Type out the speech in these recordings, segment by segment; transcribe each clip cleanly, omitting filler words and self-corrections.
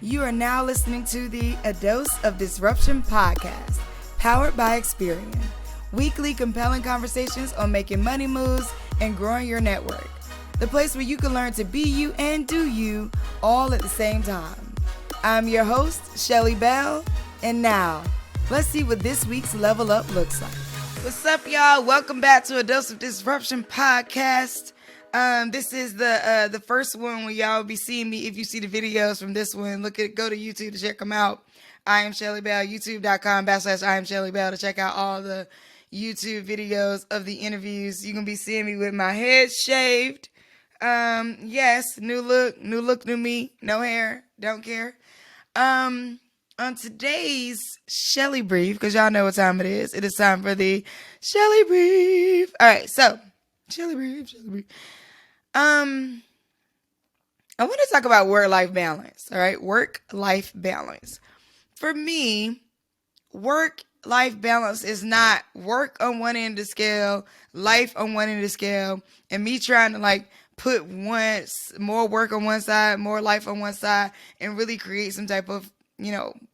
You are now listening to the A Dose of Disruption podcast, powered by Experian. Weekly compelling conversations on making money moves and growing your network. The place where you can learn to be you and do you all at the same time. I'm your host, Shelly Bell, and now, let's see what this week's Level Up looks like. What's up, y'all? Welcome back to A Dose of Disruption podcast. This is the first one where y'all will be seeing me. If you see the videos from this one, go to YouTube to check them out. I am Shelly Bell, youtube.com/I am Shelly Bell to check out all the YouTube videos of the interviews. You're going to be seeing me with my head shaved. Yes, new look, new me, no hair, don't care. On today's Shelly Brief, because y'all know what time it is time for the Shelly Brief. All right, so Shelly Brief. I want to talk about work-life balance, all right? Work-life balance. For me, work-life balance is not work on one end of the scale, life on one end of the scale, and me trying to put more work on one side, more life on one side, and really create some type of,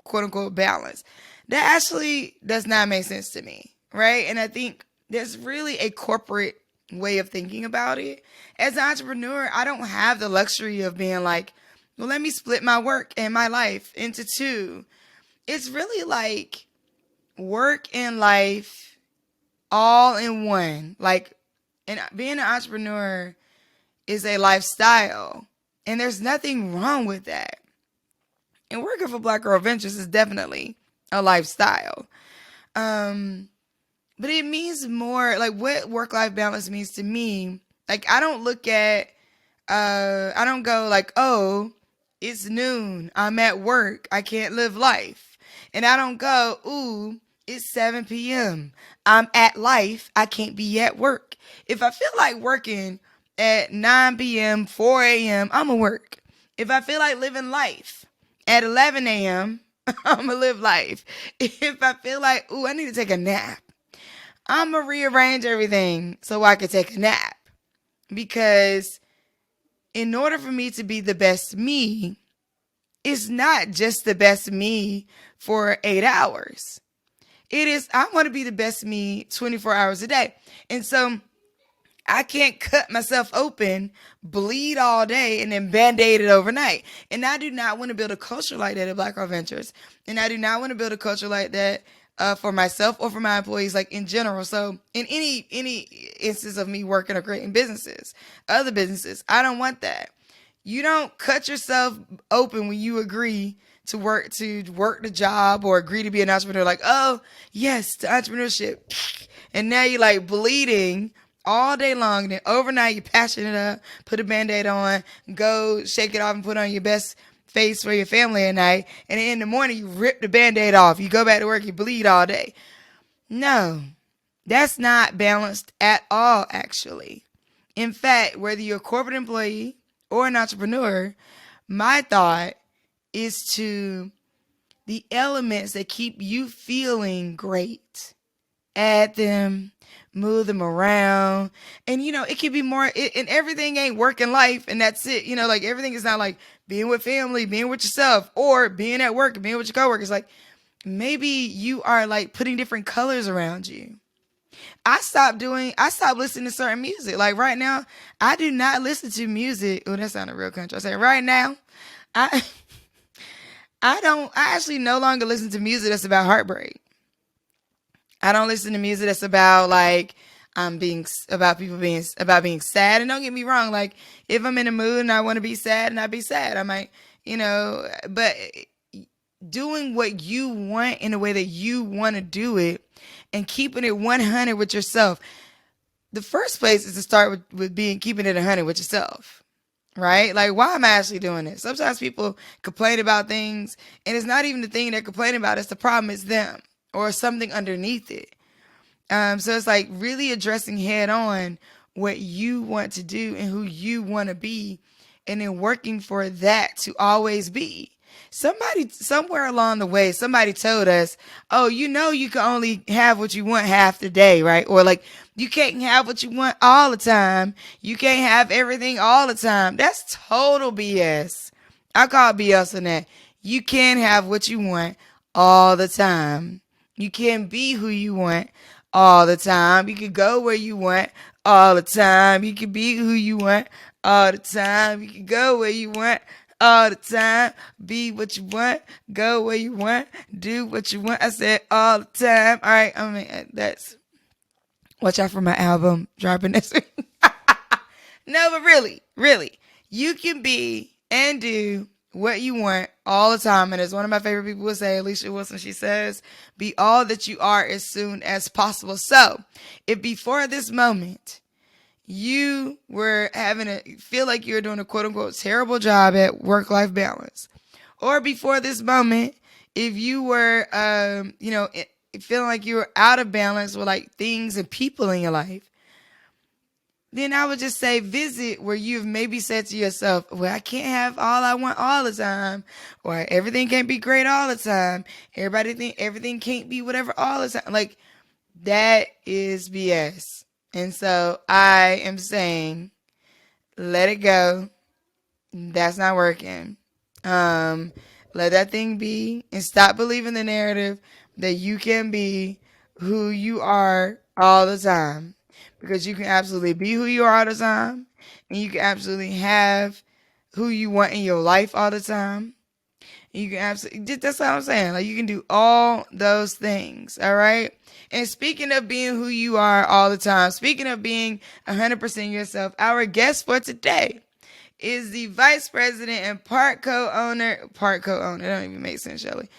quote unquote balance. That actually does not make sense to me, right? And I think there's really a corporate way of thinking about it. As an entrepreneur, I don't have the luxury of being like, well, let me split my work and my life into two. It's really like work and life all in one. And being an entrepreneur is a lifestyle, and there's nothing wrong with that. And working for Black Girl Ventures is definitely a lifestyle. But it means more, what work-life balance means to me. I don't look at, I don't go oh, it's noon, I'm at work, I can't live life. And I don't go, ooh, it's 7 p.m., I'm at life, I can't be at work. If I feel like working at 9 p.m., 4 a.m., I'm gonna work. If I feel like living life at 11 a.m., I'm gonna live life. If I feel like, ooh, I need to take a nap, I'm going to rearrange everything so I can take a nap. Because in order for me to be the best me, it's not just the best me for 8 hours. It is, I want to be the best me 24 hours a day. And so I can't cut myself open, bleed all day, and then band-aid it overnight. And I do not want to build a culture like that at Black Girl Ventures. And I do not want to build a culture like that for myself or for my employees, in general. So in any instance of me working or creating other businesses, I don't want that. You don't cut yourself open when you agree to work the job or agree to be an entrepreneur. Oh, yes, to entrepreneurship. And now you're bleeding all day long. And then overnight you patching it up, put a Band-Aid on, go shake it off and put on your best face for your family at night, and then in the morning you rip the Band-Aid off, you go back to work, you bleed all day. No, that's not balanced at all, actually. In fact, whether you're a corporate employee or an entrepreneur, my thought is to the elements that keep you feeling great, add them, move them around. And, it can be more, and everything ain't work in life, and that's it. Everything is not being with family, being with yourself, or being at work, being with your coworkers. Maybe you are putting different colors around you. I stopped listening to certain music. Right now, I do not listen to music. Oh, that sounded real country. I said right now, I actually no longer listen to music that's about heartbreak. I don't listen to music that's about being sad. And don't get me wrong, if I'm in a mood and I want to be sad and I be sad, I might, but doing what you want in a way that you want to do it and keeping it 100 with yourself. The first place is to start with keeping it 100 with yourself. Right? Why am I actually doing this? Sometimes people complain about things, and it's not even the thing they're complaining about. It's the problem. It's them or something underneath it. So it's really addressing head on what you want to do and who you want to be, and then working for that to always be. Somebody, somewhere along the way, somebody told us, oh, you can only have what you want half the day, right? Or you can't have what you want all the time. You can't have everything all the time. That's total BS. I call BS on that. You can have what you want all the time. You can be who you want all the time. You can go where you want all the time. You can be who you want all the time. You can go where you want all the time. Be what you want. Go where you want. Do what you want. I said all the time. All right. I mean, that's watch out for my album dropping this week. No, but really, you can be and do what you want all the time. And as one of my favorite people would say, Alicia Wilson, she says, be all that you are as soon as possible. So if before this moment, you were having feel like you're doing a quote unquote terrible job at work-life balance, or before this moment, if you were, feeling like you were out of balance with like things and people in your life, then I would just say visit where you've maybe said to yourself, well, I can't have all I want all the time, or everything can't be great all the time. Everybody think everything can't be whatever all the time. Like, that is BS. And so I am saying, let it go. That's not working. Let that thing be and stop believing the narrative that you can be who you are all the time. Because you can absolutely be who you are all the time. And you can absolutely have who you want in your life all the time. You can absolutely, that's what I'm saying. Like, you can do all those things. All right. And speaking of being who you are all the time, speaking of being 100% yourself, our guest for today is the vice president and part co-owner, that don't even make sense, Shelly.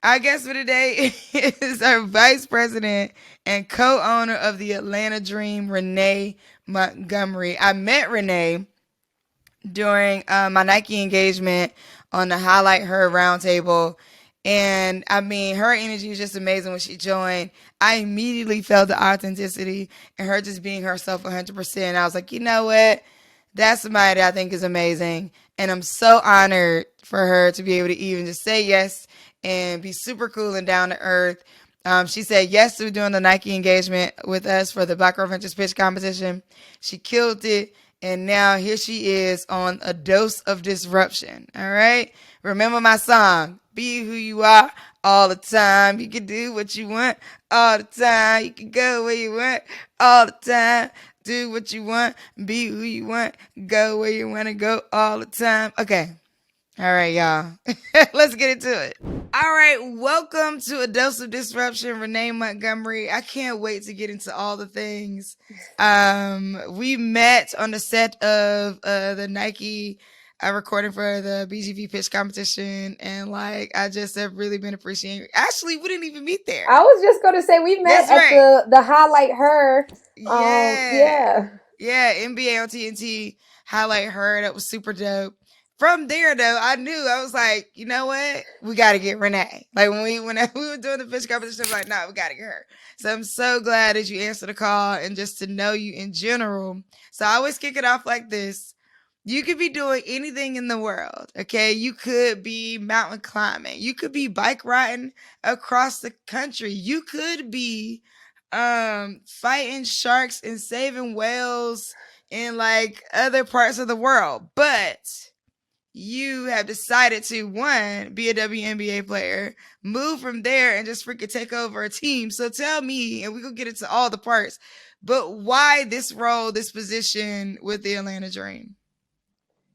Our guest for today is our vice president and co-owner of the Atlanta Dream, Renee Montgomery. I met Renee during my Nike engagement on the Highlight Her roundtable. And I mean, her energy was just amazing when she joined. I immediately felt the authenticity and her just being herself 100%. I was like, you know what? That's somebody that I think is amazing. And I'm so honored for her to be able to even just say yes and be super cool and down to earth. She said yes to doing the Nike engagement with us for the Black Girl Ventures pitch competition. She killed it. And now here she is on a dose of disruption. All right. Remember my song, be who you are all the time. You can do what you want all the time. You can go where you want all the time. Do what you want. Be who you want. Go where you want to go all the time. Okay. All right, y'all. Let's get into it. All right, welcome to A Dose of Disruption, Renee Montgomery. I can't wait to get into all the things. We met on the set of the Nike recording for the BGV pitch competition, and like I just have really been appreciating. Actually, we didn't even meet there. I was just going to say we met at the Highlight Her. Yeah, NBA on TNT Highlight Her. That was super dope. From there, though, I knew, I was like, you know what? We got to get Renee. Like, when we were doing the pitch competition, I was like, no, we got to get her. So I'm so glad that you answered the call and just to know you in general. So I always kick it off like this. You could be doing anything in the world, okay? You could be mountain climbing. You could be bike riding across the country. You could be fighting sharks and saving whales in, like, other parts of the world. But you have decided to, one, be a WNBA player, move from there and just freaking take over a team. So tell me, and we can get into all the parts, but why this role, this position with the Atlanta Dream?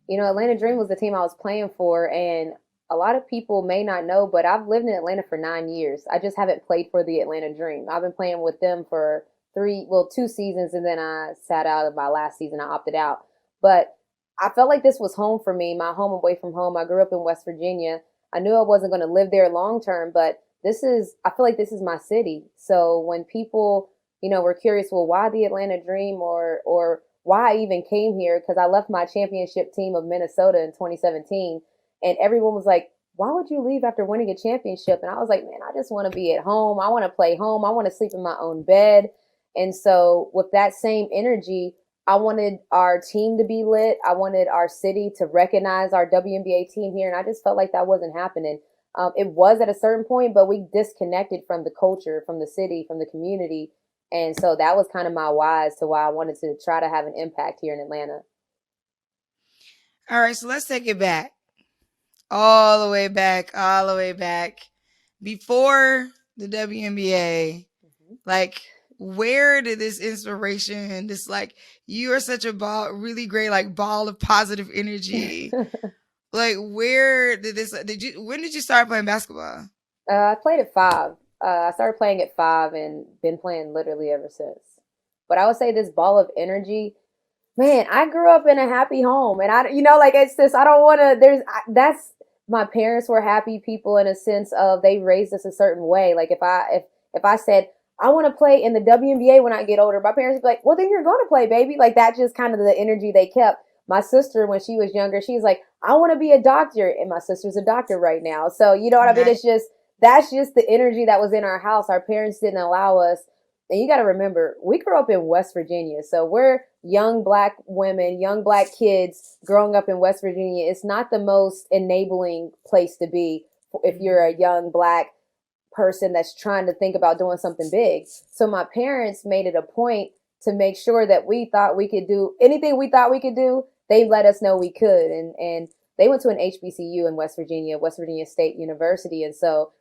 You know, Atlanta Dream was the team I was playing for, and a lot of people may not know, but I've lived in Atlanta for 9 years. I just haven't played for the Atlanta Dream. I've been playing with them for 2 seasons, and then I sat out of my last season. I opted out. But I felt like this was home for me, my home away from home. I grew up in West Virginia. I knew I wasn't going to live there long term, but I feel like this is my city. So when people, were curious, well, why the Atlanta Dream or why I even came here, because I left my championship team of Minnesota in 2017, and everyone was like, why would you leave after winning a championship? And I was like, man, I just want to be at home. I want to play home. I want to sleep in my own bed. And so with that same energy, I wanted our team to be lit. I wanted our city to recognize our WNBA team here. And I just felt like that wasn't happening. It was at a certain point, but we disconnected from the culture, from the city, from the community. And so that was kind of my why as to why I wanted to try to have an impact here in Atlanta. All right, so let's take it back. All the way back, all the way back. Before the WNBA, Mhm. like, where did this inspiration, this, like, you are such a ball, really great, like, ball of positive energy. Like, where did this, when did you start playing basketball? I played at 5. I started playing at 5 and been playing literally ever since. But I would say this ball of energy, man, I grew up in a happy home, and like it's just I don't want to. That's my parents were happy people in a sense of they raised us a certain way. Like if I said I want to play in the WNBA when I get older, my parents would be like, well, then you're going to play, baby. Like that just kind of the energy they kept. My sister, when she was younger, she's like, I want to be a doctor, and my sister's a doctor right now. So you know what I mean? Nice. It's just that's just the energy that was in our house. Our parents didn't allow us, and you got to remember, we grew up in West Virginia. So we're young black women, young black kids growing up in West Virginia. It's not the most enabling place to be if you're a young black person that's trying to think about doing something big. So my parents made it a point to make sure that we thought we could do anything we thought we could do. They let us know we could. And they went to an HBCU in West Virginia, West Virginia State University. And so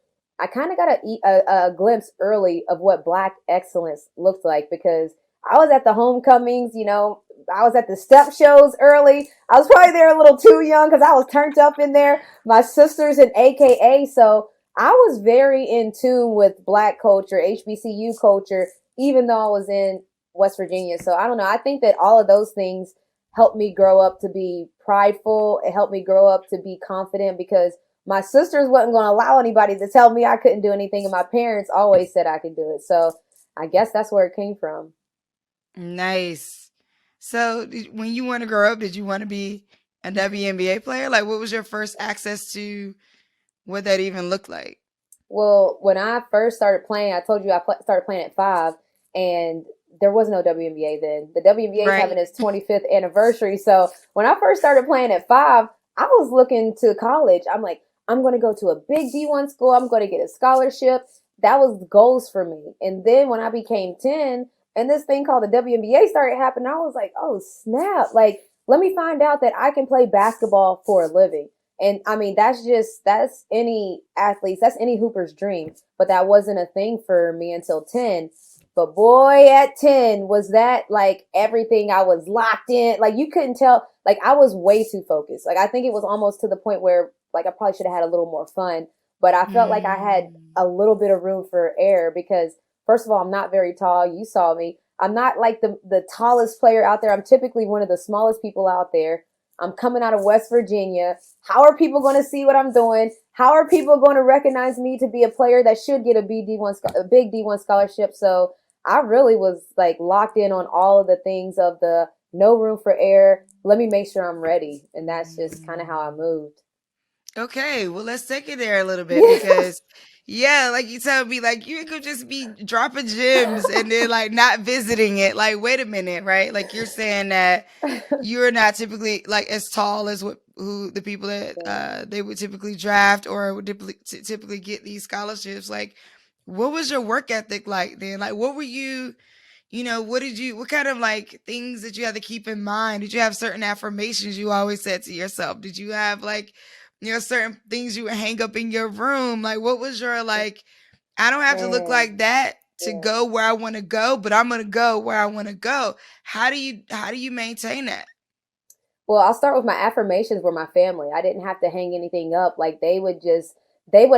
I kind of got a glimpse early of what Black excellence looked like because I was at the homecomings, I was at the step shows early. I was probably there a little too young because I was turned up in there. My sisters in AKA. So I was very in tune with Black culture, HBCU culture, even though I was in West Virginia. So I don't know. I think that all of those things helped me grow up to be prideful. It helped me grow up to be confident because my sisters wasn't going to allow anybody to tell me I couldn't do anything, and my parents always said I could do it. So I guess that's where it came from. Nice. So, when you want to grow up, did you want to be a WNBA player? Like, what was your first access to what that even looked like? Well, when I first started playing, I told you started playing at 5, and there was no WNBA then. The WNBA is having Right. its 25th anniversary. So when I first started playing at 5, I was looking to college. I'm like, I'm going to go to a big D1 school. I'm going to get a scholarship. That was goals for me. And then when I became 10, and this thing called the WNBA started happening, I was like, oh, snap. Like, let me find out that I can play basketball for a living. And I mean, that's any athlete's, that's any hooper's dream. But that wasn't a thing for me until 10. But boy, at 10, was that like everything. I was locked in. Like you couldn't tell, like I was way too focused. Like I think it was almost to the point where like I probably should have had a little more fun. But I felt like I had Mm. a little bit of room for error because first of all, I'm not very tall. You saw me. I'm not like the tallest player out there. I'm typically one of the smallest people out there. I'm coming out of West Virginia. How are people going to see what I'm doing? How are people going to recognize me to be a player that should get a big D1 scholarship? So I really was like locked in on all of the things of the no room for error. Let me make sure I'm ready. And that's just kind of how I moved. Okay, well, let's take it there a little bit Yeah. because, yeah, like you tell me, like you could just be dropping gems and then like not visiting it. Like, wait a minute, right? Like you're saying that you're not typically like as tall as what who the people that they would typically draft or would typically get these scholarships. Like, what was your work ethic like then? Like, what were you? What kind of like things that you had to keep in mind? Did you have certain affirmations you always said to yourself? Did you have like, certain things you would hang up in your room? Like, what was your like, I don't have to look Man, like that to yeah. go where I want to go, but I'm going to go where I want to go. How do you maintain that? Well, I'll start with my affirmations were my family. I didn't have to hang anything up. Like they would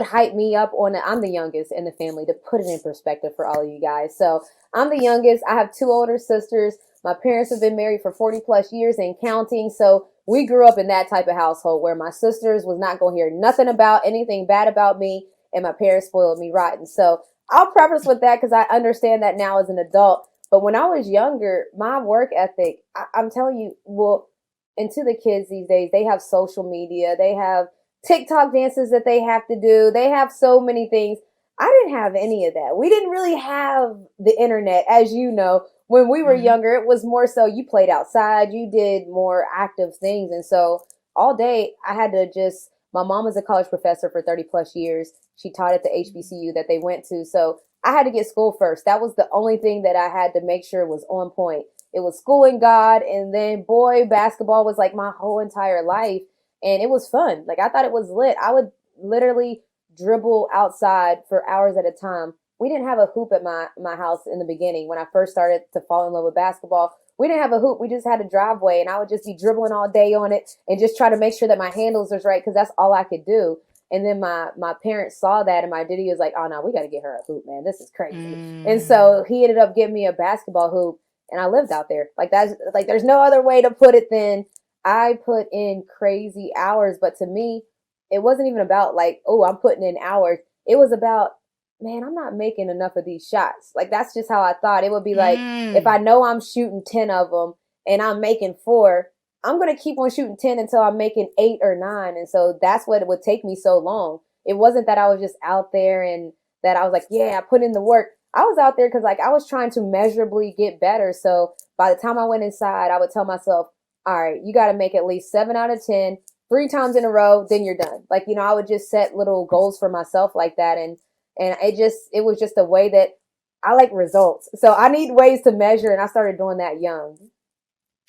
hype me up on I'm the youngest in the family to put it in perspective for all of you guys. So I'm the youngest. I have two older sisters. My parents have been married for 40 plus years and counting. So we grew up in that type of household where my sisters was not going to hear nothing about anything bad about me, and my parents spoiled me rotten. So I'll preface with that because I understand that now as an adult. But when I was younger, my work ethic, I'm telling you, well, and to the kids these days, they have social media, they have TikTok dances that they have to do, they have so many things. I didn't have any of that. We didn't really have the internet, as you know. When we were Hmm. younger, it was more so you played outside, you did more active things. And so all day I had to just, my mom was a college professor for 30 plus years. She taught at the HBCU that they went to. So I had to get school first. That was the only thing that I had to make sure was on point. It was school and God, and then boy, basketball was like my whole entire life. and it was fun. Like I thought it was lit. I would literally dribble outside for hours at a time. We didn't have a hoop at my house in the beginning when I first started to fall in love with basketball. We didn't have a hoop. We just had a driveway, and I would just be dribbling all day on it and just try to make sure that my handles was right because that's all I could do. And then my parents saw that, and my daddy was like, "Oh no, we got to get her a hoop, man. This is crazy." And so he ended up getting me a basketball hoop, and I lived out there. Like that's like there's no other way to put it than I put in crazy hours. But to me, it wasn't even about like, oh, I'm putting in hours. It was about, man, I'm not making enough of these shots. Like that's just how I thought. It would be like if I know I'm shooting 10 of them and I'm making 4, I'm going to keep on shooting 10 until I'm making 8 or 9. And so that's what it would take me so long. It wasn't that I was just out there and that I was like, yeah, I put in the work. I was out there because like I was trying to measurably get better. So by the time I went inside, I would tell myself, all right, you got to make at least 7 out of 10, 3 times in a row, then you're done. Like, you know, I would just set little goals for myself like that. And it was just a way that I like results. So I need ways to measure. And I started doing that young.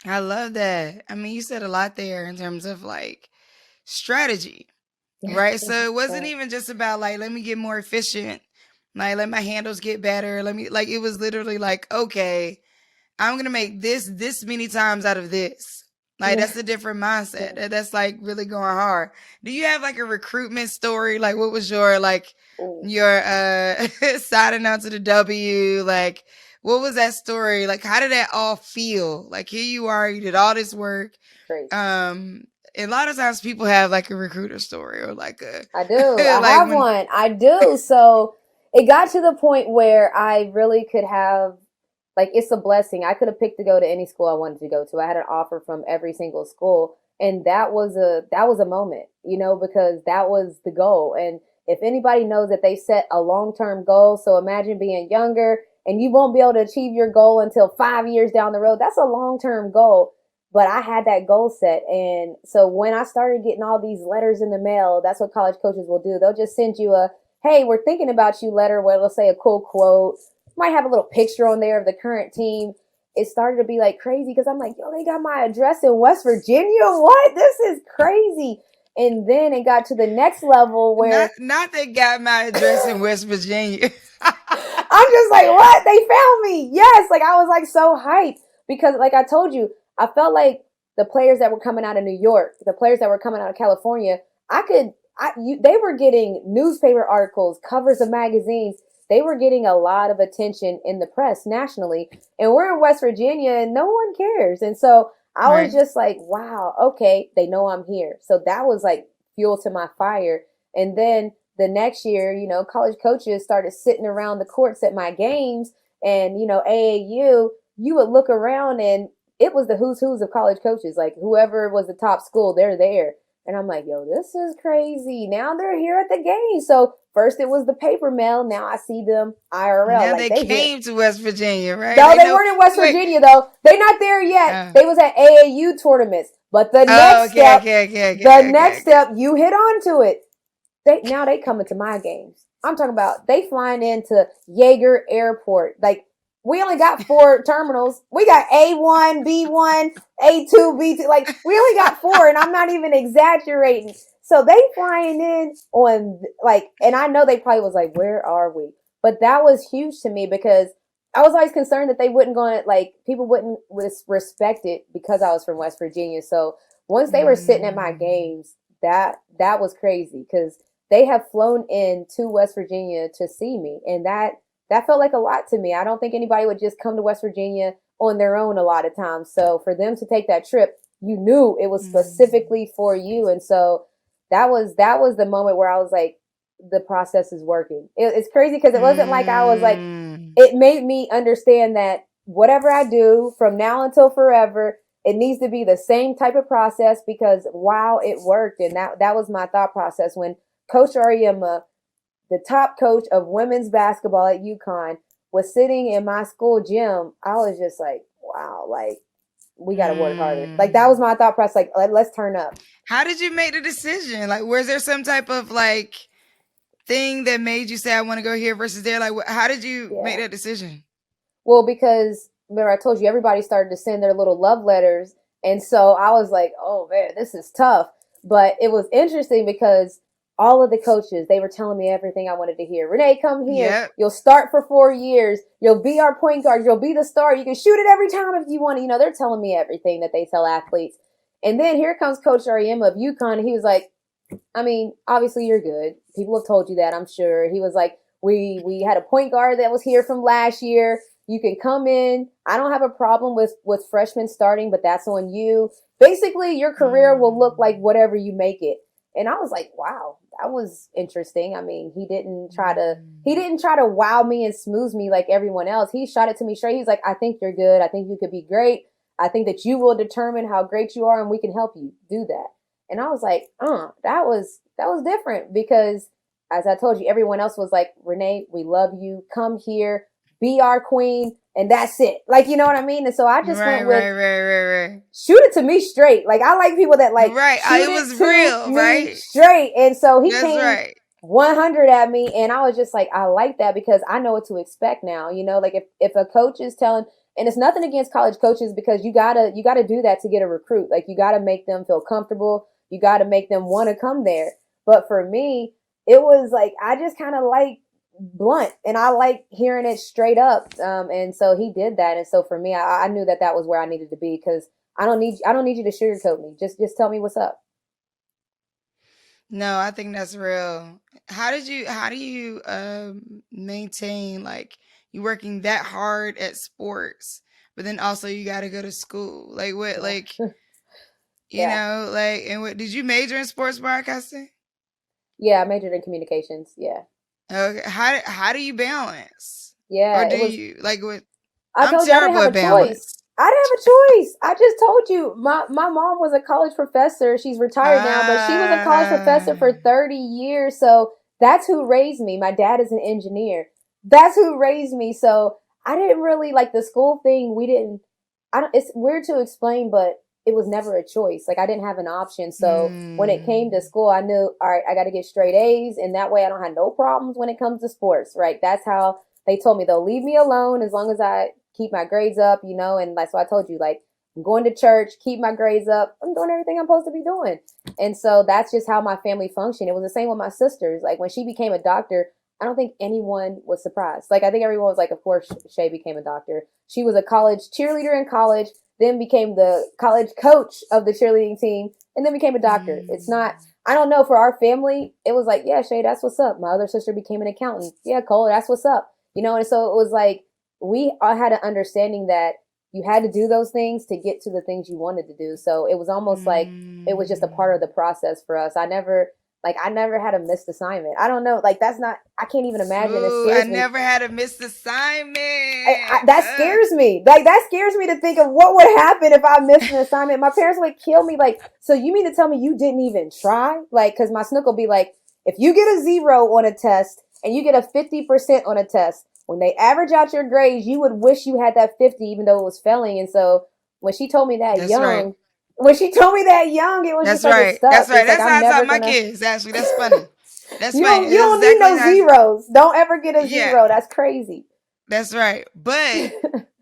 I love that. I mean, you said a lot there in terms of like strategy, right? So it wasn't even just about like, let me get more efficient, like let my handles get better. Let me like, it was literally like, okay, I'm going to make this many times out of this. Like that's a different mindset. That's like really going hard. Do you have like a recruitment story? Like what was your like your signing on to the W? Like what was that story? Like how did that all feel? Like here you are, you did all this work. Great. A lot of times people have like a recruiter story or like a I do. I like have one. I do. So it got to the point where I really could have like it's a blessing. I could have picked to go to any school I wanted to go to. I had an offer from every single school, and that was a moment, you know, because that was the goal. And if anybody knows that they set a long-term goal, so imagine being younger and you won't be able to achieve your goal until 5 years down the road. That's a long-term goal. But I had that goal set. And so when I started getting all these letters in the mail, that's what college coaches will do. They'll just send you a, hey, we're thinking about you letter where it'll say a cool quote. Might have a little picture on there of the current team. It started to be like crazy because I'm like, yo, they got my address in West Virginia. What? This is crazy. And then it got to the next level where not they got my address in West Virginia. I'm just like, what? They found me. Yes. Like I was like so hyped because like I told you, I felt like the players that were coming out of New York, the players that were coming out of California, they were getting newspaper articles, covers of magazines. They were getting a lot of attention in the press nationally. And we're in West Virginia and no one cares. And so I was just like, wow, okay, they know I'm here. So that was like fuel to my fire. And then the next year, you know, college coaches started sitting around the courts at my games and, you know, AAU, you would look around and it was the who's of college coaches. Like whoever was the top school, they're there. And I'm like, yo, this is crazy. Now they're here at the game. So first it was the paper mail. Now I see them IRL. Now like they came to West Virginia, right? No, they weren't in West Virginia though. They're not there yet. They was at AAU tournaments. But the next step, you hit on to it. Now they coming to my games. I'm talking about they flying into Yeager Airport. Like we only got 4 terminals. We got A1, B1, A2, B2. Like we only got 4, and I'm not even exaggerating. So they flying in on like, and I know they probably was like, where are we? But that was huge to me because I was always concerned that they wouldn't go like people wouldn't respect it because I was from West Virginia. So once they were sitting at my games, that was crazy because they have flown in to West Virginia to see me, and that felt like a lot to me. I don't think anybody would just come to West Virginia on their own a lot of times. So for them to take that trip, you knew it was specifically for you. And so that was the moment where I was like, the process is working. It's crazy because it wasn't like I was like, it made me understand that whatever I do from now until forever, it needs to be the same type of process because wow, it worked. And that was my thought process when Coach Auriemma, the top coach of women's basketball at UConn, was sitting in my school gym. I was just like, wow, like we got to work harder. Like that was my thought process. Like let's turn up. How did you make the decision? Like, was there some type of like thing that made you say, I want to go here versus there? Like, how did you make that decision? Well, because remember I told you everybody started to send their little love letters. And so I was like, oh man, this is tough. But it was interesting because all of the coaches, they were telling me everything I wanted to hear. Renee, come here. Yep. You'll start for 4 years. You'll be our point guard. You'll be the star. You can shoot it every time if you want to. You know, they're telling me everything that they tell athletes. And then here comes Coach Ariema of UConn. And he was like, I mean, obviously you're good. People have told you that, I'm sure. He was like, we had a point guard that was here from last year. You can come in. I don't have a problem with freshmen starting, but that's on you. Basically, your career will look like whatever you make it. And I was like, wow, that was interesting. I mean, he didn't try to wow me and smooth me like everyone else. He shot it to me straight. He's like, I think you're good. I think you could be great. I think that you will determine how great you are, and we can help you do that. And I was like, that was different, because as I told you, everyone else was like, Renee, we love you. Come here, be our queen, and that's it. Like, you know what I mean? And so I just went with right. shoot it to me straight. Like, I like people that like Right. shoot It was it to real, me right? straight. And so he That's came right. 100 at me, and I was just like, I like that, because I know what to expect now. You know, like if a coach is telling, and it's nothing against college coaches, because you gotta do that to get a recruit. Like, you gotta make them feel comfortable. You gotta make them want to come there. But for me, it was like, I just kind of like blunt, and I like hearing it straight up. And so he did that. And so for me, I knew that was where I needed to be, because I don't need you to sugarcoat me. Just tell me what's up. No, I think that's real. How do you maintain, like, you working that hard at sports, but then also you got to go to school? Like, what, Yeah. like, Yeah. like, and what, did you major in sports broadcasting? Yeah, I majored in communications. Yeah. Okay. How do you balance? Or Yeah, do it was, you, like, what? I I'm told you I didn't terrible have at a choice. balance. I didn't have a choice. I just told you. My mom was a college professor. She's retired now, but she was a college professor Ah, for 30 years. So that's who raised me. My dad is an engineer. That's who raised me. So I didn't really like the school thing. We didn't, I don't, it's weird to explain, but it was never a choice. Like, I didn't have an option. So when it came to mm, school, I knew, all right, I got to get straight A's. And that way I don't have no problems when it comes to sports, right? That's how they told me. They'll leave me alone as long as I keep my grades up, you know, and that's why I told you, like, I'm going to church, keep my grades up. I'm doing everything I'm supposed to be doing. And so that's just how my family functioned. It was the same with my sisters. Like, when she became a doctor, I don't think anyone was surprised. Like, I think everyone was like, of course, Shay became a doctor. She was a college cheerleader in college, then became the college coach of the cheerleading team, and then became a doctor. It's not, mm. I don't know, for our family, it was like, yeah, Shay, that's what's up. My other sister became an accountant. Yeah, Cole, that's what's up. You know, and so it was like, we all had an understanding that you had to do those things to get to the things you wanted to do. So it was almost like it was just a part of the Mm. process for us. I never had a missed assignment. I don't know. Like, that's not, I can't even imagine. It Ooh, I scares me. never had a missed assignment. That scares me. Like, that scares me to think of what would happen if I missed an assignment. My parents would kill me. Like, so you mean to tell me you didn't even try? Like, cause my snook will be like, if you get a 0 on a test and you get a 50% on a test, when they average out your grades, you would wish you had that 50, even though it was failing. And so when she told me that That's right. young, it was just That's like, it right. stuck. That's right. It's like, That's I'm how I never taught my gonna, kids. Actually, that's funny. That's you funny. don't, you That's don't need exactly no how. zeros. Don't ever get a Yeah, 0. That's crazy. that's right. But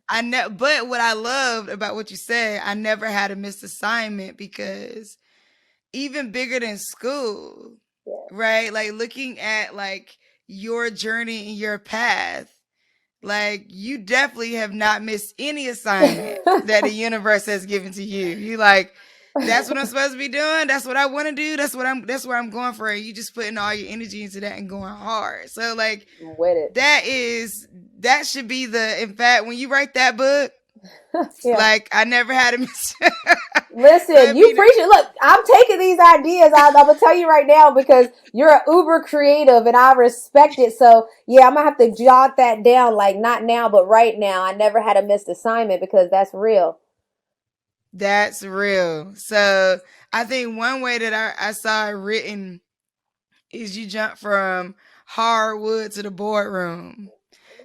but what I loved about what you said, I never had a missed assignment, because even bigger than school, Yeah. right? Like, looking at, like, your journey and your path, like, you definitely have not missed any assignment that the universe has given to you. You like, that's what I'm supposed to be doing. That's what I want to do. That's where I'm going for. You just putting all your energy into that and going hard. So, like, With it. that should be in fact, when you write that book, Yeah. like, I never had a miss. Listen, That'd you be the, preach it. Look, I'm taking these ideas. I'm gonna tell you right now, because you're an uber creative and I respect it. So yeah, I'm gonna have to jot that down. Like, not now, but right now. I never had a missed assignment, because that's real. that's real. So I think one way that I saw it written is you jump from hardwood to the boardroom.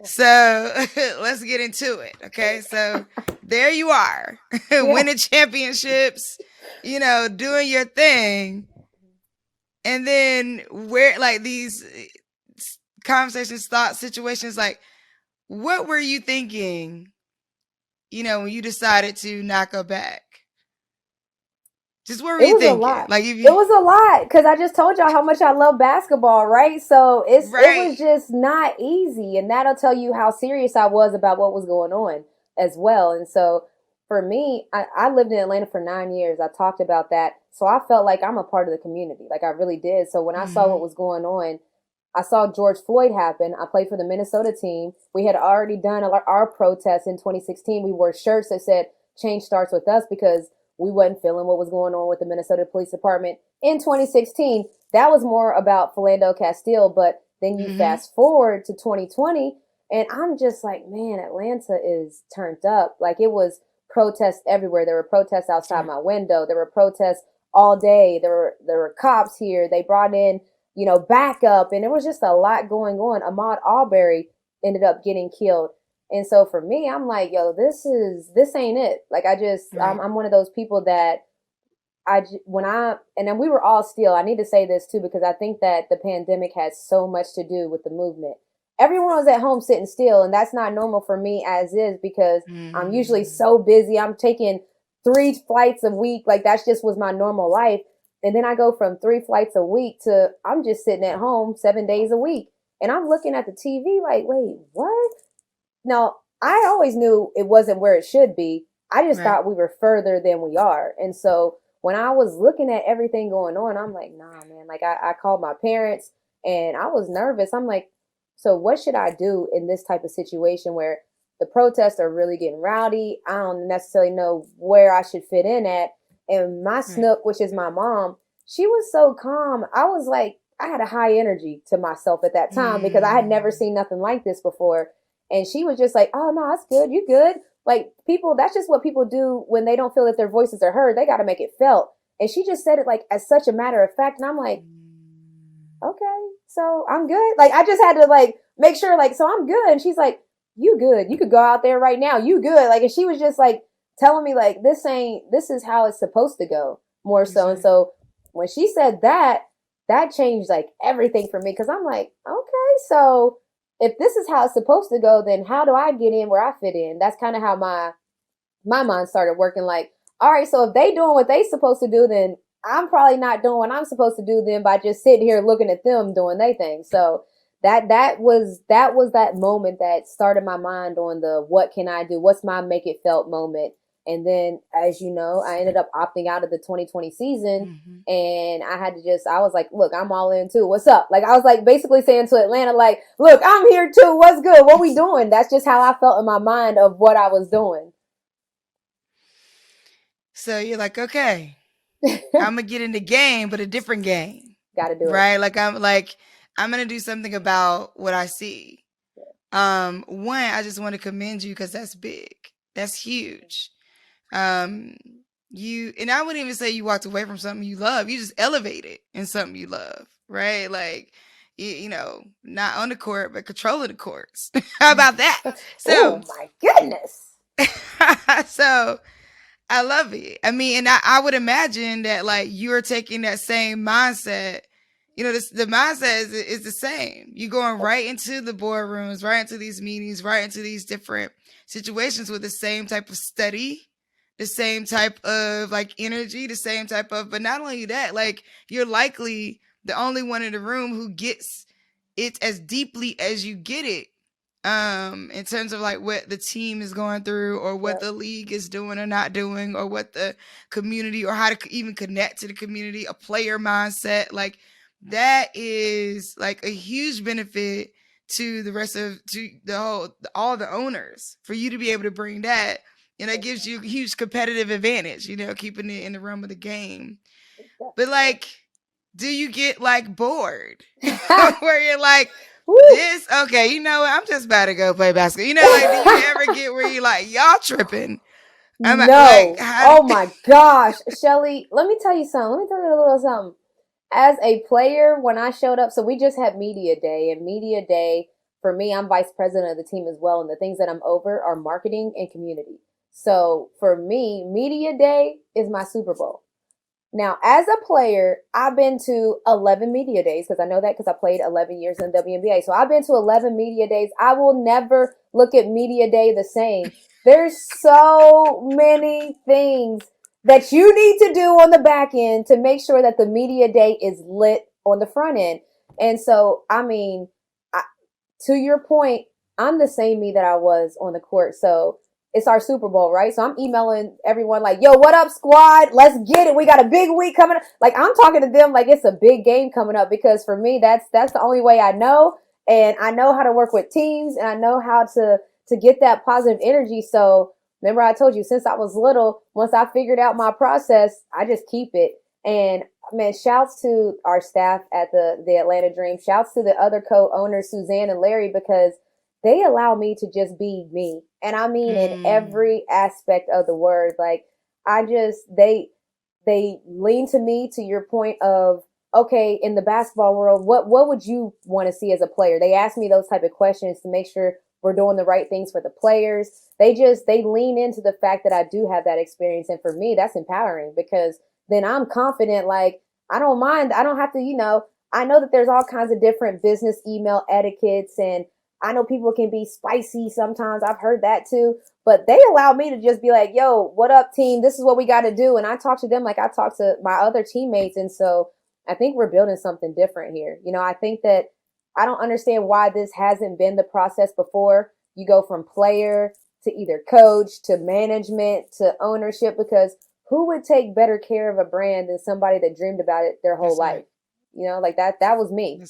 So let's get into it. Okay. So there you are, Yeah. winning championships, doing your thing. And then, where, like, these conversations, thoughts, situations, like, what were you thinking, when you decided to not go back Just what were It you was a thinking? lot. Like if It you was a lot because I just told y'all how much I love basketball, right? So it was right. just not easy, and that'll tell you how serious I was about what was going on as well. And so for me, I lived in Atlanta for 9 years. I talked about that, so I felt like I'm a part of the community, like I really did. So when I saw what Mm-hmm. was going on, I saw George Floyd happen. I played for the Minnesota team. We had already done our protest in 2016. We wore shirts that said "Change starts with us" because we wasn't feeling what was going on with the Minnesota Police Department in 2016. That was more about Philando Castile. But then you Mm-hmm. fast forward to 2020, and I'm just like, man, Atlanta is turned up. Like it was protests everywhere. There were protests outside Sure. my window. There were protests all day. There were cops here. They brought in backup, and there was just a lot going on. Ahmaud Arbery ended up getting killed. And so for me, I'm like, yo, this ain't it. Like Right. I'm one of those people that and then we were all still. I need to say this too because I think that the pandemic has so much to do with the movement. Everyone was at home sitting still, and that's not normal for me as is because I'm usually Mm-hmm. so busy. I'm taking 3 flights a week. Like that's just was my normal life. And then I go from 3 flights a week to I'm just sitting at home 7 days a week. And I'm looking at the TV like, wait, what? Now, I always knew it wasn't where it should be. I just Right. thought we were further than we are. And so when I was looking at everything going on, I'm like, nah, man. Like I called my parents and I was nervous. I'm like, so what should I do in this type of situation where the protests are really getting rowdy? I don't necessarily know where I should fit in at. And my Right. snook, which is my mom, she was so calm. I was like, I had a high energy to myself at that time because I had never Mm. seen nothing like this before. And she was just like, oh, no, that's good. You good. Like people, that's just what people do when they don't feel that their voices are heard. They got to make it felt. And she just said it like as such a matter of fact. And I'm like, okay, so I'm good. Like I just had to like make sure, like, so I'm good. And she's like, you good. You could go out there right now. You good. Like, and she was just like telling me like, this is how it's supposed to go more so. And Exactly. so when she said that, that changed like everything for me. Cause I'm like, okay, so if this is how it's supposed to go, then how do I get in where I fit in? That's kind of how my mind started working. Like, all right, so if they doing what they supposed to do, then I'm probably not doing what I'm supposed to do then by just sitting here looking at them doing their thing. So that was that moment that started my mind on the what can I do? What's my make it felt moment? And then, as you know, I ended up opting out of the 2020 season. Mm-hmm. And I was like, look, I'm all in too. What's up? Like, I was like basically saying to Atlanta, like, look, I'm here too. What's good? What we doing? That's just how I felt in my mind of what I was doing. So you're like, okay, I'm gonna get in the game, but a different game, Got to do it. right? I'm gonna do something about what I see. One, I just want to commend you because that's big. That's huge. Um, you and I wouldn't even say you walked away from something you love. You just elevated in something you love, right? Like, not on the court, but controlling the courts. How about that? So, Oh my goodness. so I love it. I mean, and I would imagine that like you're taking that same mindset. The mindset is the same. You're going right into the boardrooms, right into these meetings, right into these different situations with the same type of study, the same type of like energy, the same type of, but not only that, like you're likely the only one in the room who gets it as deeply as you get it, in terms of like what the team is going through or what Yep. the league is doing or not doing or what the community or how to even connect to the community, a player mindset, like that is like a huge benefit to the rest of to the whole all the owners for you to be able to bring that, and that gives you a huge competitive advantage, keeping it in the realm of the game. But Definitely. like, do you get like bored where you're like, Woo. this okay, you know what? I'm just about to go play basketball. Like, do you ever get where you like y'all tripping? I'm like, No. how? Oh my gosh. Shelly, let me tell you something. Let me tell you a little something. As a player, when I showed up, so we just had media day, and media day for me, I'm vice president of the team as well, and the things that I'm over are marketing and community. So for me, media day is my Super Bowl. Now, as a player, I've been to 11 media days because I know that because I played 11 years in the WNBA. So I've been to 11 media days. I will never look at media day the same. There's so many things that you need to do on the back end to make sure that the media day is lit on the front end. And so, I mean, to your point, I'm the same me that I was on the court. So it's our Super Bowl, right? So I'm emailing everyone like, yo, what up, squad? Let's get it. We got a big week coming up. Like, I'm talking to them like it's a big game coming up, because for me, that's the only way I know. And I know how to work with teams, and I know how to get that positive energy. So remember, I told you, since I was little, once I figured out my process, I just keep it. And man, shouts to our staff at the Atlanta Dream. Shouts to the other co-owners, Suzanne and Larry, because they allow me to just be me. And I mean, in every aspect of the word. Like, they lean to me, to your point of, okay, in the basketball world, what would you want to see as a player? They ask me those type of questions to make sure we're doing the right things for the players. They lean into the fact that I do have that experience. And for me, that's empowering, because then I'm confident. Like, I don't mind. I don't have to, I know that there's all kinds of different business email etiquettes, and I know people can be spicy sometimes. I've heard that too. But they allow me to just be like, yo, what up, team? This is what we got to do. And I talk to them like I talk to my other teammates. And so I think we're building something different here. I think that I don't understand why this hasn't been the process before. You go from player to either coach to management to ownership, because who would take better care of a brand than somebody that dreamed about it their whole life? Like that was me.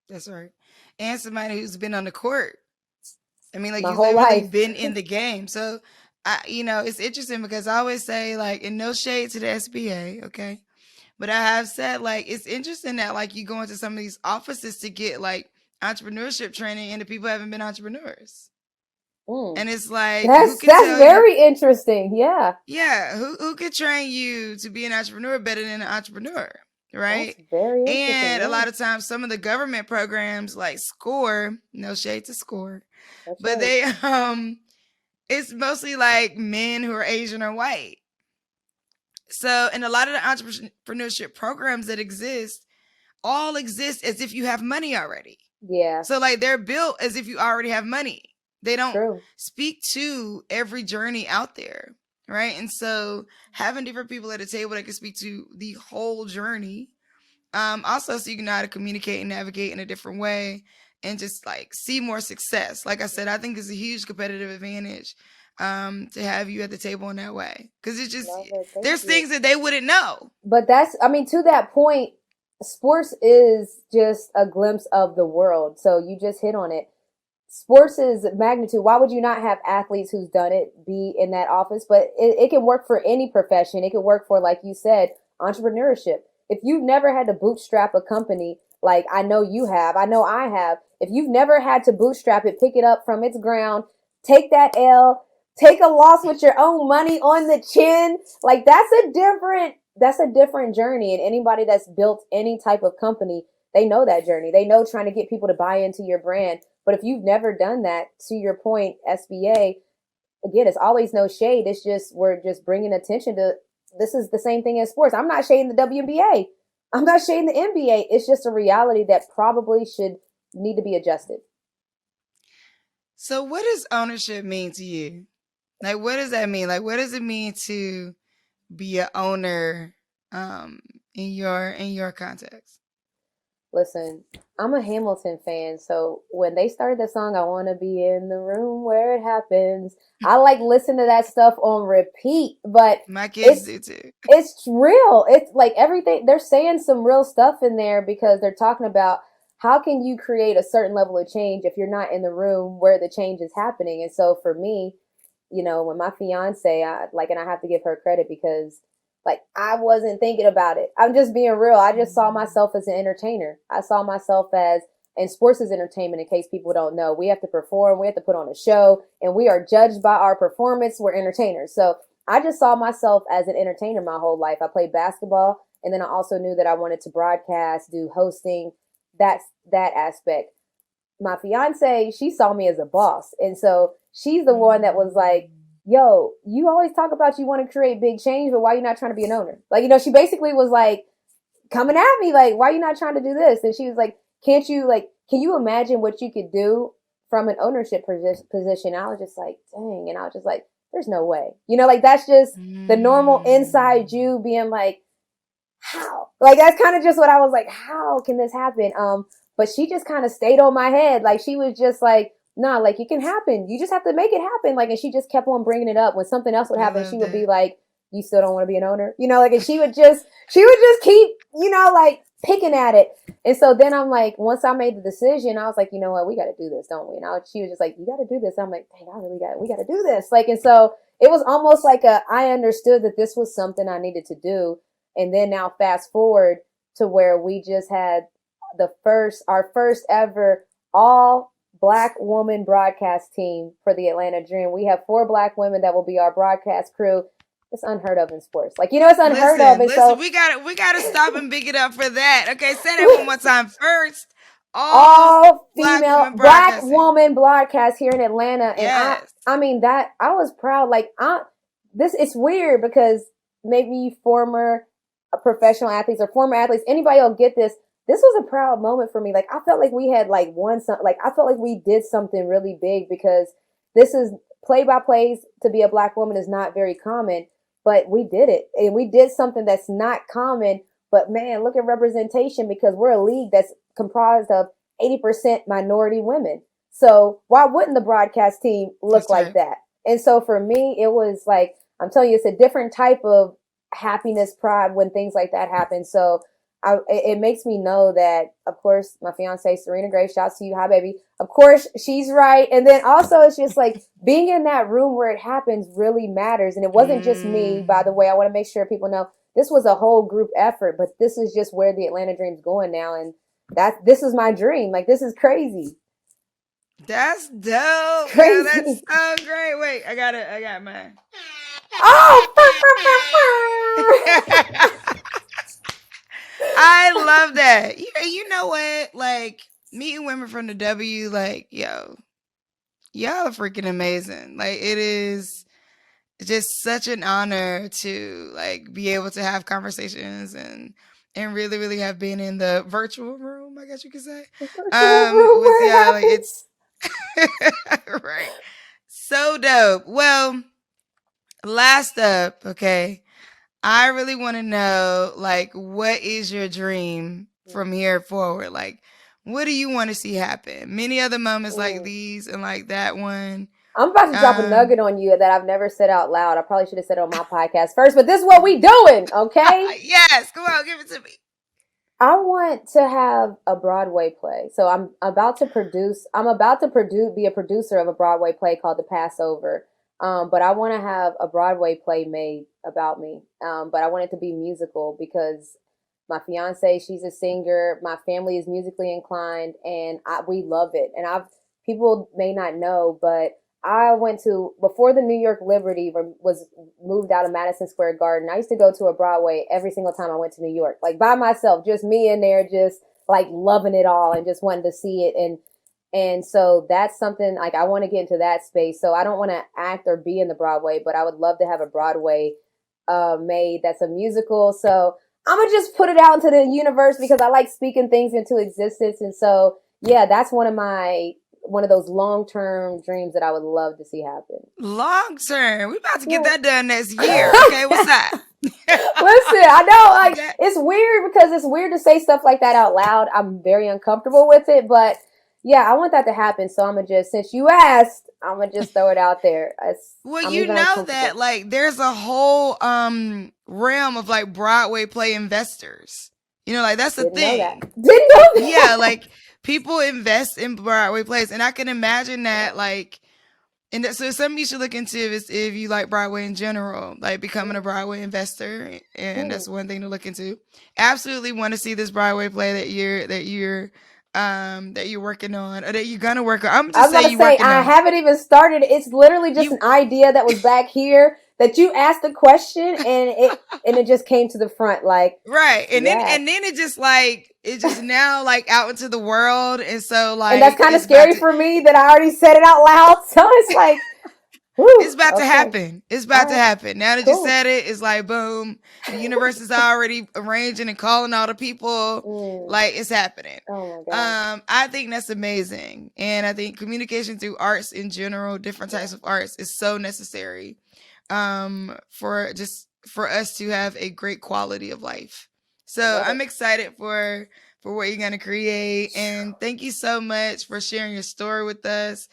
That's right. And somebody who's been on the court. I mean, like, my you whole literally life. been in the game. So, it's interesting, because I always say, like, and no shade to the SBA, okay? But I have said, like, it's interesting that, like, you go into some of these offices to get, like, entrepreneurship training, and the people haven't been entrepreneurs. And it's like, that's very interesting. Yeah, who could train you to be an entrepreneur better than an entrepreneur, right? That's very interesting. And a lot of times, some of the government programs like SCORE, no shade to SCORE, That's but right. they it's mostly like men who are Asian or white. So, and a lot of the entrepreneurship programs that exist all exist as if you have money already. Yeah. So, like, they're built as if you already have money. They don't speak to every journey out there, right? And so, having different people at the table that can speak to the whole journey, also, so you can know how to communicate and navigate in a different way, and just like see more success. Like I said, I think it's a huge competitive advantage to have you at the table in that way, because it's just there's things that they wouldn't know. But to that point, sports is just a glimpse of the world. So you just hit on it. Sports is magnitude. Why would you not have athletes who's done it be in that office? But it can work for any profession. It can work for, like you said, entrepreneurship. If you've never had to bootstrap a company, like I know you have, I know I have, if you've never had to bootstrap it, pick it up from its ground, take that L, take a loss with your own money on the chin, like that's a different journey. And anybody that's built any type of company, they know that journey. They know trying to get people to buy into your brand. But if you've never done that, to your point, SBA, again, it's always no shade. It's just, we're just bringing attention to, this is the same thing as sports. I'm not shading the WNBA. I'm not shading the NBA. It's just a reality that probably should need to be adjusted. So what does ownership mean to you? Like, what does that mean? Like, what does it mean to be an owner in your context? Listen, I'm a Hamilton fan, so when they started the song, I want to be in the room where it happens, I like listen to that stuff on repeat. But my kids do too. It's real. It's like everything. They're saying some real stuff in there, because they're talking about how can you create a certain level of change if you're not in the room where the change is happening. And so for me, when my fiance, and I have to give her credit, because like I wasn't thinking about it. I'm just being real. I just saw myself as an entertainer. I saw myself as, and sports is entertainment, in case people don't know. We have to perform, we have to put on a show, and we are judged by our performance. We're entertainers. So I just saw myself as an entertainer my whole life. I played basketball, and then I also knew that I wanted to broadcast, do hosting, that aspect. My fiance, she saw me as a boss. And so she's the one that was like, yo, you always talk about you want to create big change, but why are you not trying to be an owner? Like, she basically was like coming at me like, why are you not trying to do this? And she was like, can you imagine what you could do from an ownership position? I was just like, dang. And I was just like, there's no way. You know, like that's just the normal inside Mm. you being like, how? Like that's kind of just what I was like, how can this happen? But she just kind of stayed on my head. Like she was just like, nah, like it can happen. You just have to make it happen. Like, and she just kept on bringing it up. When something else would I happen, she love would be that. like, you still don't want to be an owner? You know, like, and she would just keep, you know, like picking at it. And so then I'm like, once I made the decision, I was like, you know what, we got to do this, don't we? And she was just like, you got to do this. I'm like, dang, we got to do this. Like, and so it was almost like I understood that this was something I needed to do. And then now fast forward to where we just had our first ever all Black woman broadcast team for the Atlanta Dream. We have 4 Black women that will be our broadcast crew. It's unheard of in sports. Like, you know, it's unheard of. And Listen, so we gotta stop and big it up for that. Okay, say that one more time. First, all all Black female women Black broadcasting. woman broadcast here in Atlanta. And Yes. I mean that I was proud. Like it's weird because maybe former professional athletes or former athletes, anybody will get this. This was a proud moment for me. Like I felt like we had like won something. Like I felt like we did something really big because this is play-by-plays to be a Black woman is not very common, but we did it. And we did something that's not common, but man, look at representation because we're a league that's comprised of 80% minority women. So why wouldn't the broadcast team look That's like right. that? And so for me, it was like, I'm telling you, it's a different type of happiness, pride when things like that happen. So it makes me know that, of course, my fiance, Serena Gray, shouts to you. Hi, baby. Of course, she's right. And then also it's just like being in that room where it happens really matters. And it wasn't just me, by the Mm. way. I want to make sure people know this was a whole group effort, but this is just where the Atlanta Dream's going now. And this is my dream. Like, this is crazy. That's dope. Yo, that's Crazy. so great. Wait, I got mine. Oh! I love that. You know what? Like meeting women from the W, like, yo, y'all are freaking amazing. Like it is just such an honor to like be able to have conversations and really, really have been in the virtual room, I guess you could say. The virtual room With where it y'all. Like happens. it's right. So dope. Well, last up, okay. I really want to know, like, what is your dream from here forward? Like, what do you want to see happen? Many other moments like Mm. these and like that one. I'm about to drop a Um, nugget on you that I've never said out loud. I probably should have said it on my podcast first, but this is what we doing, okay? yes, come on, give it to me. I want to have a Broadway play. So I'm about to be a producer of a Broadway play called The Passover. But I want to have a Broadway play made about me. But I want it to be musical because my fiance, she's a singer. My family is musically inclined and we love it. And people may not know, but I went to, before the New York Liberty was moved out of Madison Square Garden, I used to go to a Broadway every single time I went to New York, like by myself, just me in there, just like loving it all and just wanting to see it. And so that's something like I want to get into that space. So I don't want to act or be in the Broadway, but I would love to have a Broadway made that's a musical. So I'm gonna just put it out into the universe because I like speaking things into existence. And so yeah, that's one of those long-term dreams that I would love to see happen. Long term. We about to get Yeah. that done next year. Okay, what's that? Listen, I know, like, That- it's weird because it's weird to say stuff like that out loud. I'm very uncomfortable with it, but yeah, I want that to happen. So I'm gonna just, since you asked, I'm gonna just throw it out there. Well, I'm you even know that uncomfortable. like there's a whole realm of like Broadway play investors. You know, like that's the Didn't know that. thing. Didn't know Yeah, that. like people invest in Broadway plays, and I can imagine that like, and so something you should look into is if you like Broadway in general, like becoming a Broadway investor, and Hmm. that's one thing to look into. Absolutely want to see this Broadway play that you're working on or that you're gonna work on. I'm I just was say about to you say, working I on haven't even started. It's literally just an you. idea that was back here that you asked the question and it just came to the front. Like, Right. yeah. And then it just now like out into the world. And so And that's like kind of it's about scary to for me that I already said it out loud. So it's like, It's Whew, about to okay. happen. It's All about to right. happen. Now that you Cool. said it, it's like boom. The universe is already arranging and calling all the people. Mm. Like it's happening. Oh my gosh. I think that's amazing. And I think communication through arts in general, different Yeah. types of arts, is so necessary. For us to have a great quality of life. So Love I'm it. excited for what you're gonna create. And thank you so much for sharing your story with us.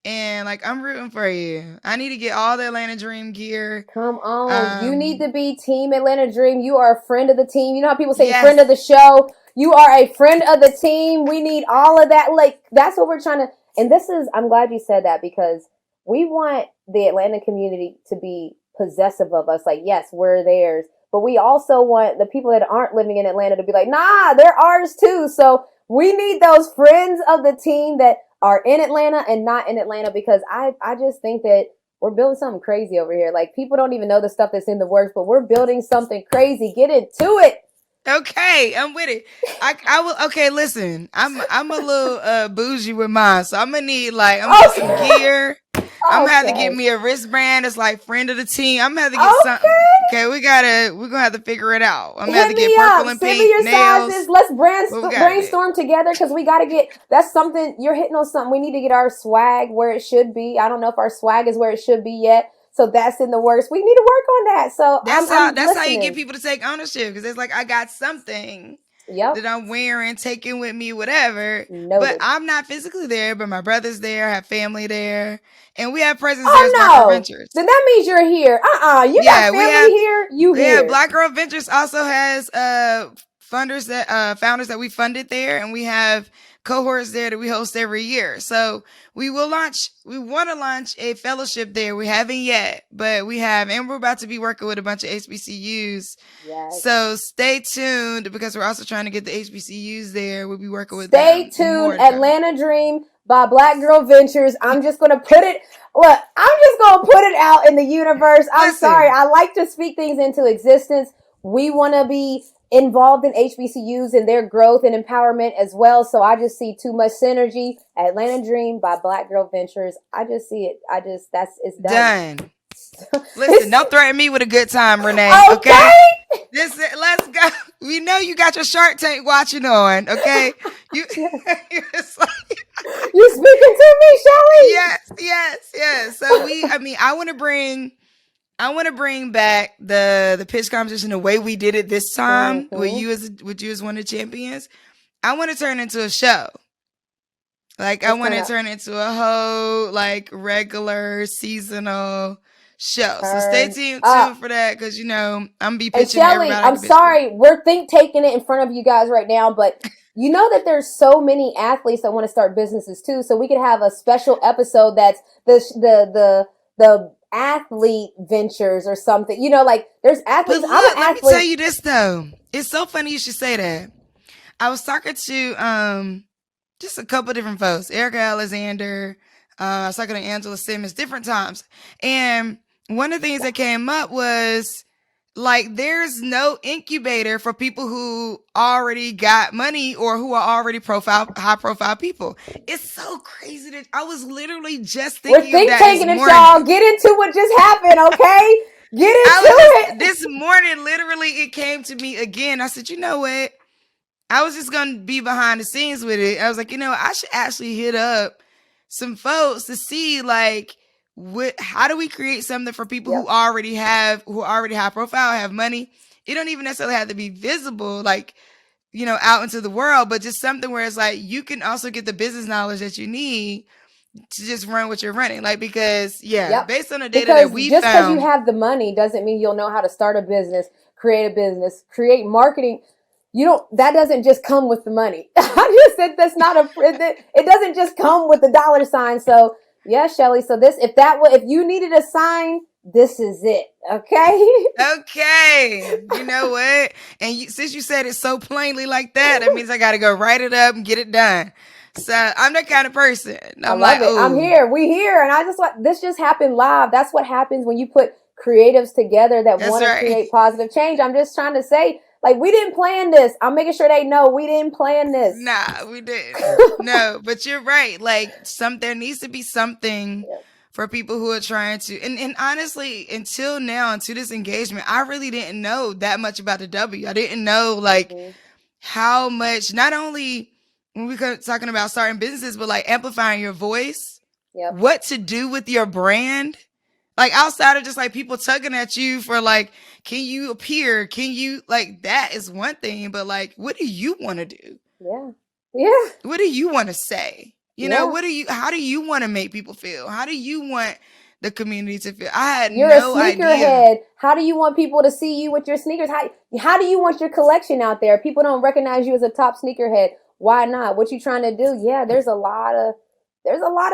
And like I'm rooting for you. I need to get all the Atlanta Dream gear. Come on. You need Um to be Team Atlanta Dream. You are a friend of the team. You know how people say yes. friend of the show? You are a friend of the team. We need all of that. Like, that's what we're trying to. And this is, I'm glad you said that because we want the Atlanta community to be possessive of us. Like, yes, we're theirs. But we also want the people that aren't living in Atlanta to be like, nah, they're ours too. So we need those friends of the team that are in Atlanta and not in Atlanta because I just think that we're building something crazy over here. Like, people don't even know the stuff that's in the works, but we're building something crazy. Get into it. Okay, I'm with it. I will. Okay, listen. I'm a little bougie with mine, so I'm gonna need like I'm gonna get some Okay. gear. I'm gonna have to get Okay. me a wristband that's like friend of the team. I'm gonna have to get something. Okay. Okay, we're gonna have to figure it out. I'm gonna have Hit to me get purple up. and Send me pink your sizes. nails. Let's But we got it. brainstorm together because we got to get, that's something, you're hitting on something. We need to get our swag where it should be. I don't know if our swag is where it should be yet. So that's in the works. We need to work on that. So That's how you get listening. people to take ownership because it's like I got something Yep. that I'm wearing, taking with me, whatever. But Noted. I'm not physically there, but my brother's there, I have family there, and we have presence there as Oh Black Girl no. Ventures. Then that means you're here. You got Yeah, family here. You here. Black Girl Ventures also has founders that we funded there, and we have cohorts there that we host every year. So we want to launch a fellowship there. We haven't yet, but and we're about to be working with a bunch of HBCUs. Yes. So stay tuned because we're also trying to get the HBCUs there. We'll be working with Stay them. tuned. Atlanta Dream by Black Girl Ventures. I'm just gonna put it. Look, I'm just gonna put it out in the universe. I'm sorry. I like to speak things into existence. We want to be involved in HBCUs and their growth and empowerment as well. So I just see too much synergy. Atlanta Dream by Black Girl Ventures. I just see it. It's done. Listen, don't threaten me with a good time, Renee. Okay? Let's go. We know you got your Shark Tank watching on. Okay, you're speaking to me, Shelly. Yes. So I want to bring back the pitch competition the way we did it this time with you as one of the champions. I want to turn into a show. Like I want to turn into a whole like regular seasonal show. So stay tuned for that because I'm gonna be pitching and Shelly, everybody. I'm sorry, we're taking it in front of you guys right now, but you know that there's so many athletes that want to start businesses too. So we could have a special episode that's the athlete ventures or something. Like there's athletes. But look, let me tell you this though. It's so funny you should say that. I was talking to just a couple different folks, Erica Alexander. I was talking to Angela Simmons different times. And one of the things that came up was like, there's no incubator for people who already got money or who are already high profile people. It's so crazy that I was literally just thinking We're taking it, y'all. Get into what just happened, okay? Get into it. This morning, literally, it came to me again. I said, you know what? I was just going to be behind the scenes with it. I was like, I should actually hit up some folks to see like, how do we create something for people who already high profile, have money? It don't even necessarily have to be visible, like, out into the world, but just something where it's like, you can also get the business knowledge that you need to just run what you're running. Like, because based on the data that we found. Just because you have the money doesn't mean you'll know how to start a business, create marketing. That doesn't just come with the money. I just said it doesn't just come with the dollar sign. So yeah, Shelly. So if you needed a sign, this is it. Okay. Okay. You know what? And since you said it so plainly like that means I got to go write it up and get it done. So I'm that kind of person. I love it. I'm here. We here. And this just happened live. That's what happens when you put creatives together that want to create positive change. I'm just trying to say, like, we didn't plan this. I'm making sure they know we didn't plan this. Nah, we didn't. No, but you're right. Like, there needs to be something for people who are trying to, and honestly, until now, until this engagement, I really didn't know that much about the W. I didn't know like how much, not only when we were talking about starting businesses, but like amplifying your voice, what to do with your brand. Like outside of just like people tugging at you for like, can you appear? Can you like, that is one thing, but like, what do you want to do? Yeah. What do you want to say? You know, how do you want to make people feel? How do you want the community to feel? I had You're no a sneakerhead. idea. How do you want people to see you with your sneakers? How do you want your collection out there? People don't recognize you as a top sneakerhead. Why not? What you trying to do? Yeah, there's a lot of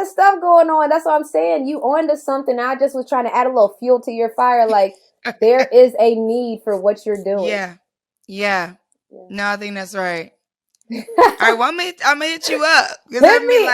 stuff going on. That's what I'm saying. You on to something. I just was trying to add a little fuel to your fire. Like there is a need for what you're doing. Yeah. No, I think that's right. All right, well, I'm gonna hit you up. Hit me.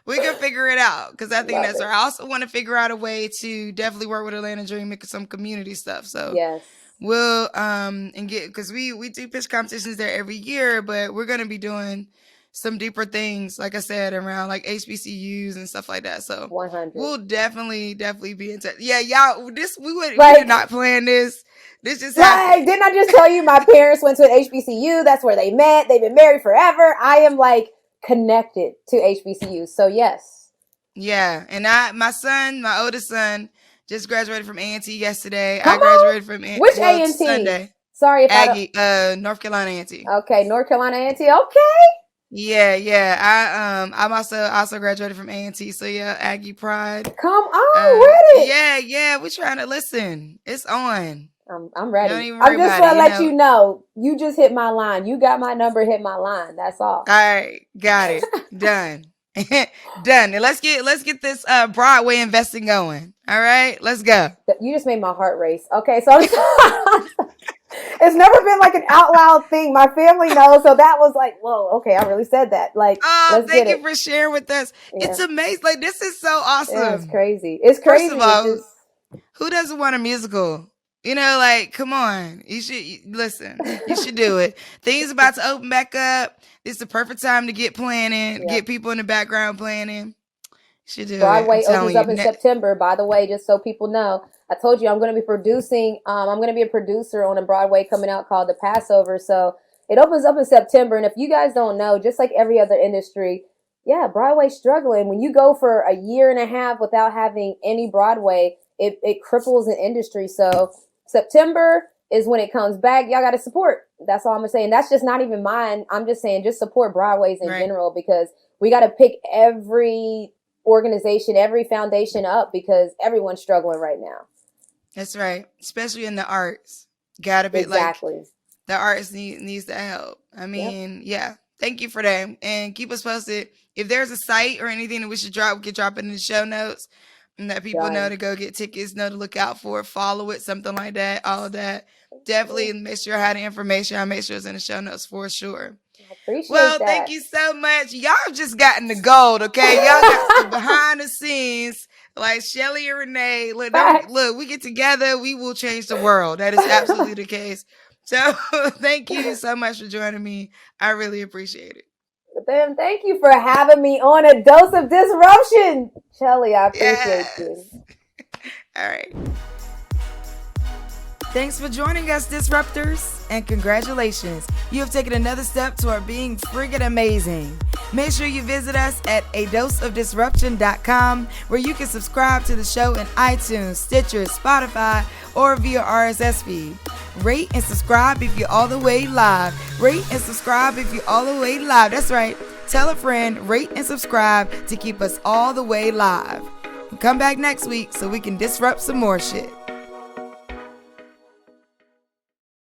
We can figure it out because I think that's right. I also want to figure out a way to definitely work with Atlanta Dream, make some community stuff. So we'll and get, because we do pitch competitions there every year, but we're gonna be doing some deeper things, like I said, around like HBCUs and stuff like that. So 100. We'll definitely be in touch. Yeah, y'all. We did not plan this. This just happened. Didn't I just tell you my parents went to an HBCU? That's where they met. They've been married forever. I am like connected to HBCUs. So yes. Yeah, and my oldest son, just graduated from A&T yesterday. I graduated from which A&T? Sunday. Sorry if Aggie, North Carolina A&T. Okay, North Carolina A&T. Okay. Yeah. I'm also graduated from A&T. So yeah, Aggie Pride. Come on with it. Yeah. We're trying to listen. It's on. I'm ready. I'm just gonna let you know. You just hit my line. You got my number. Hit my line. That's all. All right, got it. Done. Done. And let's get this Broadway investing going. All right, let's go. You just made my heart race. Okay, so it's never been like an out loud thing. My family knows, so that was like, whoa, okay, I really said that. Like, thank you for sharing with us. Yeah. It's amazing. Like, this is so awesome. Yeah, it's crazy. It's crazy. First of all, who doesn't want a musical? You know, like, come on. You should listen. You should do it. Things about to open back up. This is the perfect time to get planning. Get people in the background planning. Should do Broadway it. opens up in September, by the way, just so people know. I told you I'm going to be producing. I'm going to be a producer on a Broadway coming out called the Passover. So it opens up in September. And if you guys don't know, just like every other industry, Broadway's struggling. When you go for a year and a half without having any Broadway, it cripples an industry. So September is when it comes back. Y'all got to support. That's all I'm going to say. And that's just not even mine. I'm just saying just support Broadways in general, because we got to pick every organization, every foundation up, because everyone's struggling right now. That's right. Especially in the arts. Gotta be like, the arts needs the help. I mean, thank you for that. And keep us posted. If there's a site or anything that we should drop, we can drop it in the show notes and let people know to go get tickets, know to look out for it, follow it, something like that, all of that. Definitely make sure I have the information. I'll make sure it's in the show notes for sure. Appreciate that. Thank you so much. Y'all have just gotten the gold, okay? Y'all got the behind the scenes, like Shelly and Renee. Look, we get together, we will change the world. That is absolutely the case. So thank you so much for joining me. I really appreciate it. Thank you for having me on A Dose of Disruption. Shelly, I appreciate you. All right. Thanks for joining us, Disruptors, and congratulations. You have taken another step toward being friggin' amazing. Make sure you visit us at adoseofdisruption.com, where you can subscribe to the show in iTunes, Stitcher, Spotify, or via RSS feed. Rate and subscribe if you're all the way live. Rate and subscribe if you're all the way live. That's right. Tell a friend, rate and subscribe to keep us all the way live. Come back next week so we can disrupt some more shit.